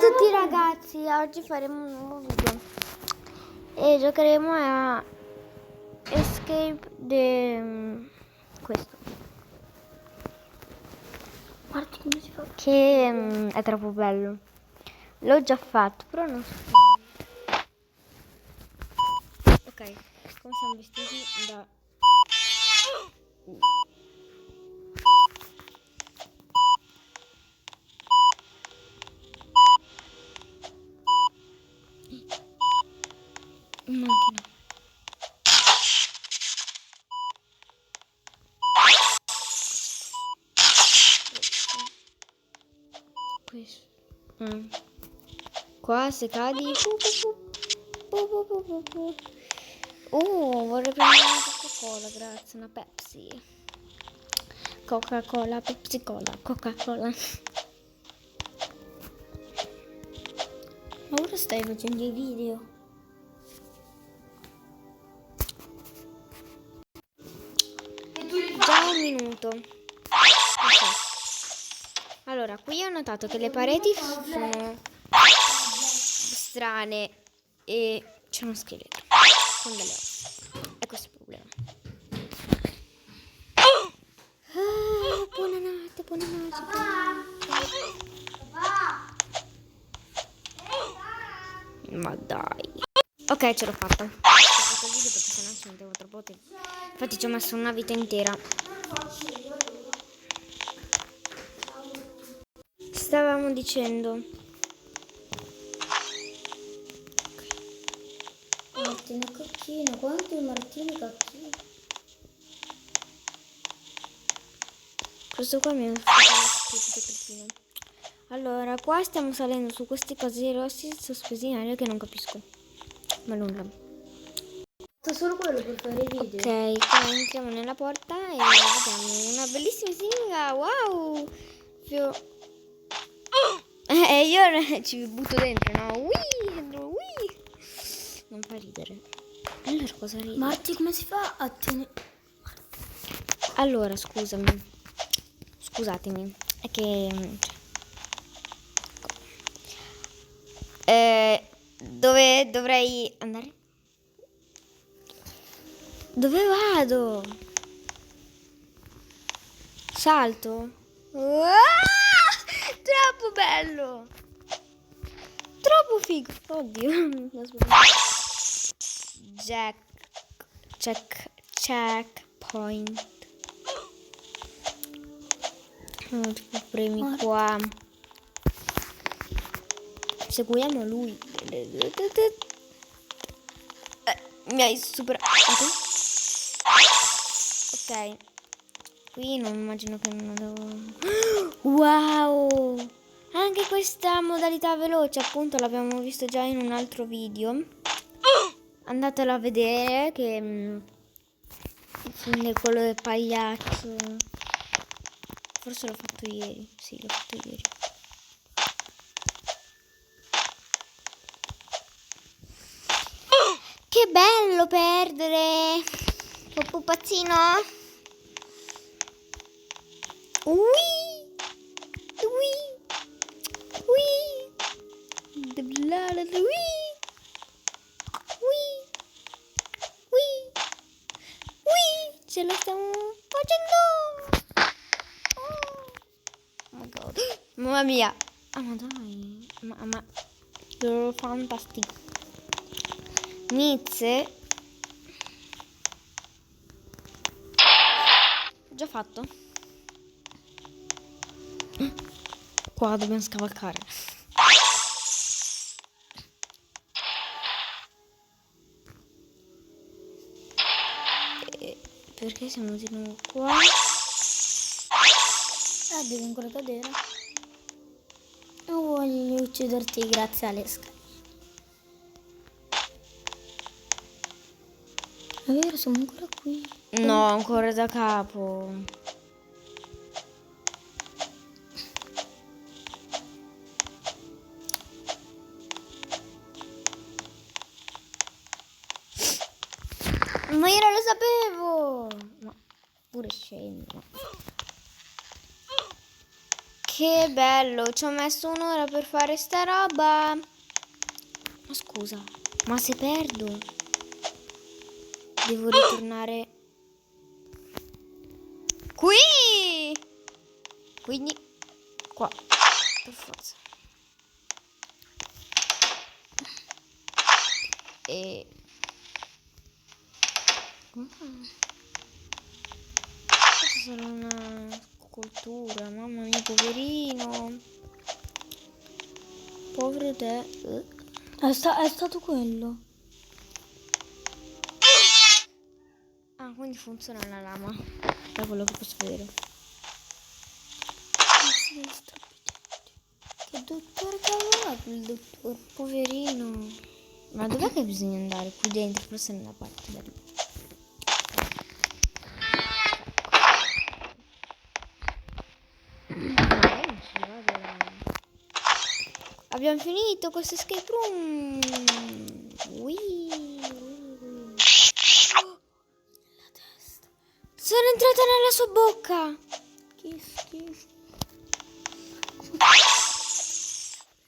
tutti ragazzi, oggi faremo un nuovo video e giocheremo a Escape questo. Guarda come si fa. Che è troppo bello. L'ho già fatto, però non so. Ok, come siamo vestiti da... macchina. Questo. Qua se cadi. Vorrei prendere una Coca-Cola, grazie, una Pepsi. Coca-Cola, Pepsi Cola, Coca-Cola. Ma ora stai facendo i video? Già un minuto. Ok. Allora, qui ho notato che le pareti sono strane e c'è uno scheletro con delle ossa. E questo è il problema. Buonanotte, buonanotte. Ma dai. Ok, ce l'ho fatta. Ho fatto il video perché sennò ci mettevo troppo tempo. Infatti ci ho messo una vita intera. Stavamo dicendo Martino Cacchino, quanti Martini Cacchino? questo qua mi ha fatto cretino. Allora, qua stiamo salendo su questi casi rossi sospesi in aria che non capisco. Ma nulla. Sto solo quello per fare i video. Ok, qua entriamo nella porta e vediamo una bellissima sigla. Wow! Io ci butto dentro, no? Ui! Non fa ridere. Allora cosa ride? Marti, come si fa a tenere... Allora, scusatemi, è che... dove dovrei andare? Dove vado? Salto? Troppo bello! Troppo figo! Oddio, checkpoint. Tipo premi qua. Seguiamo lui. Mi hai superato. Ok. Qui non immagino che non devo... Wow! Anche questa modalità veloce, appunto, l'abbiamo visto già in un altro video. Andatelo a vedere che... Quindi quello del pagliaccio. Forse l'ho fatto ieri. Sì, l'ho fatto ieri. Che bello perdere! Un pupazzino! Ui! Ce la stiamo facendo! Oh my god! Mamma mia! Ah, ma dai! Ma you're fantastic! Nizie! Già fatto? Qua dobbiamo scavalcare. Perché siamo di nuovo qua? devi ancora cadere. Non voglio ucciderti grazie alle scale. È vero, siamo ancora qui. No, ancora da capo. Ma io non lo sapevo. Ma pure scendo. Che bello, ci ho messo un'ora per fare sta roba. Ma scusa, ma se perdo devo ritornare qui. Quindi qua, per forza. E questa sarà una scultura, mamma mia, poverino. Povero te. È stato quello. Ah, quindi funziona la lama, da quello che posso vedere. Che dottore che aveva quel dottore? Poverino. Ma dov'è che bisogna andare? Qui dentro, forse nella parte da lì. Magari non ci vado. Abbiamo finito questo escape room. La testa. Sono entrata nella sua bocca. Che schifo.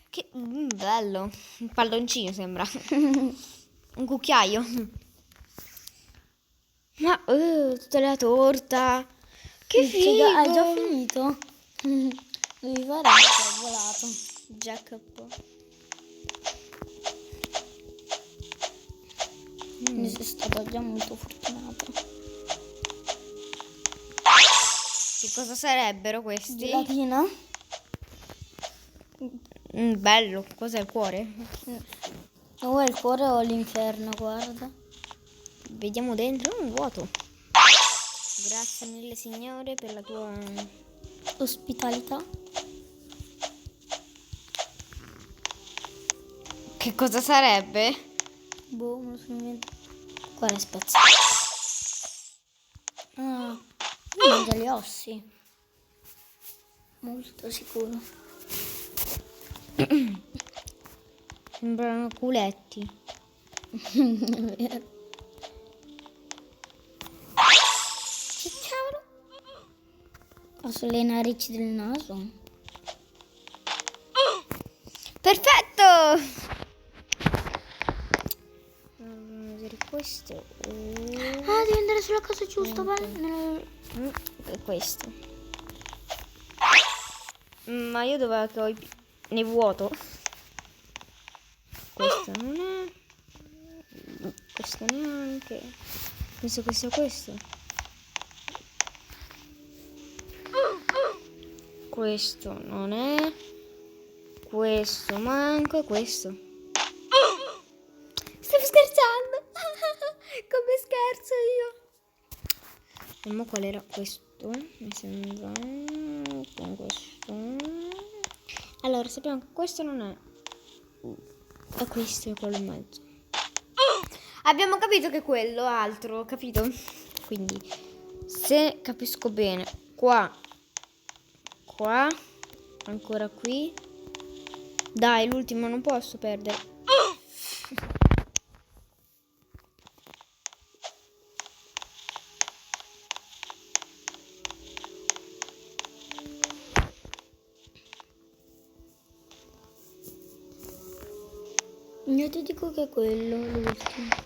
Che bello. Un palloncino sembra. Un cucchiaio. Ma tutta la torta. Che figo. Hai già finito? Devi fare il volato. Jacopo. Ne sei stata già molto fortunata. Che cosa sarebbero questi? Gelatina? Bello. Cos'è il cuore? O è il cuore o l'inferno, guarda. Vediamo dentro. Un vuoto. Grazie mille signore per la tua Ospitalità. Che cosa sarebbe? Boh, non so niente. Cuore spezzato. Ah, mangia gli ossi. Molto sicuro. Sembrano culetti. Cicciaro. Ho solo le narici del naso. Perfetto! Vedere questo. Ah, devi andare sulla cosa giusta, E questo. Ma io dove che ho ne vuoto? Questo non è. Questo neanche. Penso che sia questo. Questo non è. Questo manco e questo. Stavo scherzando. Come scherzo io. Vediamo qual era questo. Mi sembra con questo. Allora sappiamo che questo non è. E questo è quello in mezzo. Abbiamo capito che quello altro, capito? Quindi se capisco bene, qua, ancora qui. Dai, l'ultimo non posso perdere. Io ti dico che è quello, l'ultimo.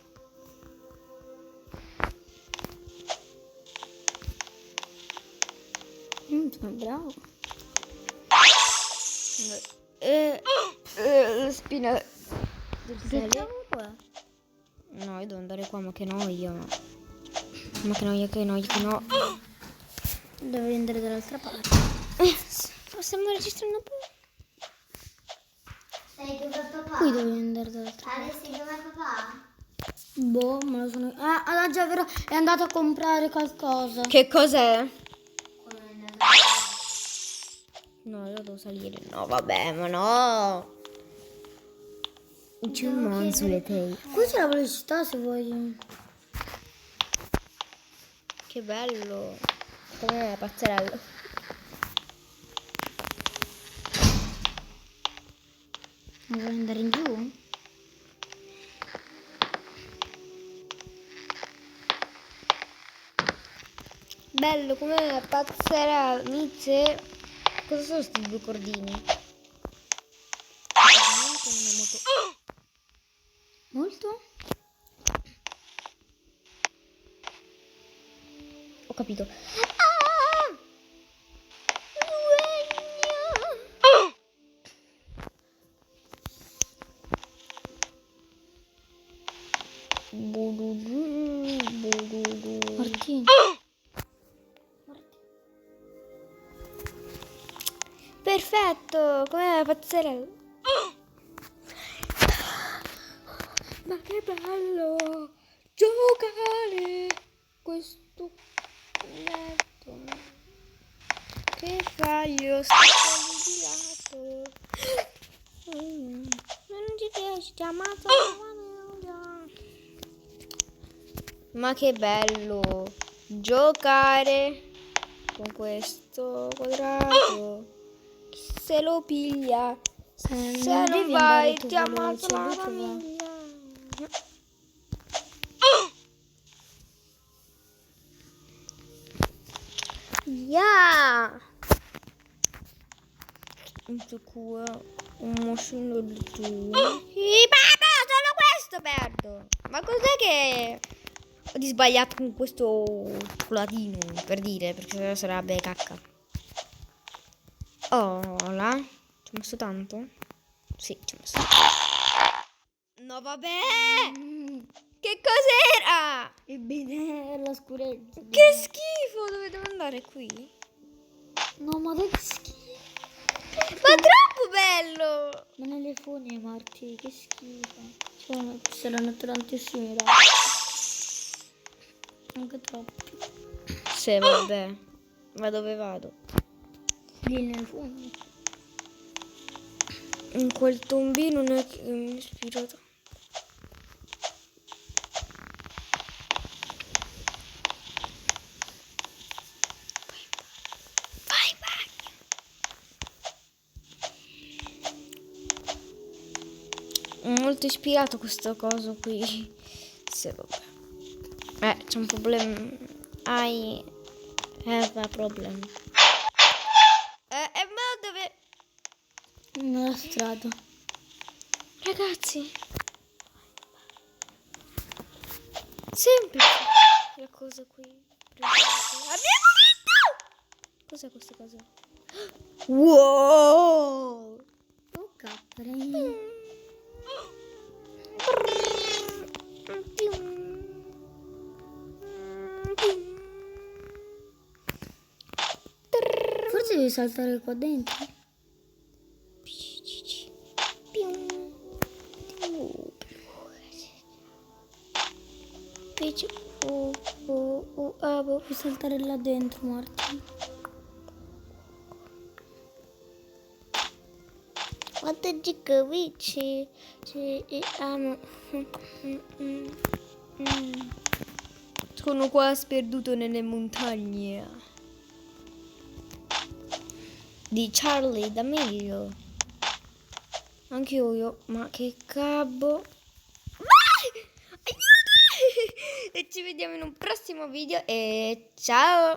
Sono bravo. La spina del Saliamo qua. No, io devo andare qua, ma che noia. Ma che noia, che noia, che no. Devi andare dall'altra parte. Stiamo registrando un po'. Sei dove papà? Qui devi andare dall'altra parte. Adesso dove papà? Boh, me lo sono... Ah, già è vero, è andato a comprare qualcosa. Che cos'è? Come è andato? No, io devo salire. No, vabbè, ma no. C'è un mon sulle tele. Qui c'è la velocità se vuoi. Che bello. Come pazzerello. Vuoi andare in giù? Bello, come pazzerello. Inizia. Cosa sono questi due cordini? Veramente non è molto... Molto? Ho capito. Martino. Perfetto, com'è pazzerello. Ma che bello giocare questo letto che fa io di lato. Ma non ci riesci, ti ammazzo. Ma che bello giocare con questo quadrato. Chi se lo piglia? Se non devi vai andare tu ti ammazzo veloce, la lui ci va. famiglia. Yeah! Questo qua un moscino di tu. Papà, solo questo perdo. Ma cos'è che ho di sbagliato con questo cioccolatino? Per dire, perché sennò sarebbe cacca. Oh, là? Ci ho messo tanto? Sì, ci ho messo tanto. No, vabbè! Che cos'era? Ebbene, la scurezza. Che schifo! Dove devo andare qui? No, ma che schifo. Ma troppo bello! Ma nelle fogne, Marti, che schifo. C'erano tantissimi ragazzi. Anche troppi. Sì, vabbè. Ma dove vado? Lì nelle fogne. In quel tombino non è che mi ispira tanto. Vai, vai. Molto ispirato questo coso qui. Sì, vabbè. C'è un problema. I have a problem. Ma dove... Nella strada. Ragazzi, semplice la cosa qui. Abbiamo vinto! Cos'è questa cosa? Wow! Oh, capre. Forse devi saltare qua dentro. Puoi saltare là dentro, Marti. Quanto ci capisci? Amo. Sono qua sperduto nelle montagne di Charlie D'Amelio. Anche io, ma che cabo. Aiuto! E ci vediamo in un prossimo video e ciao!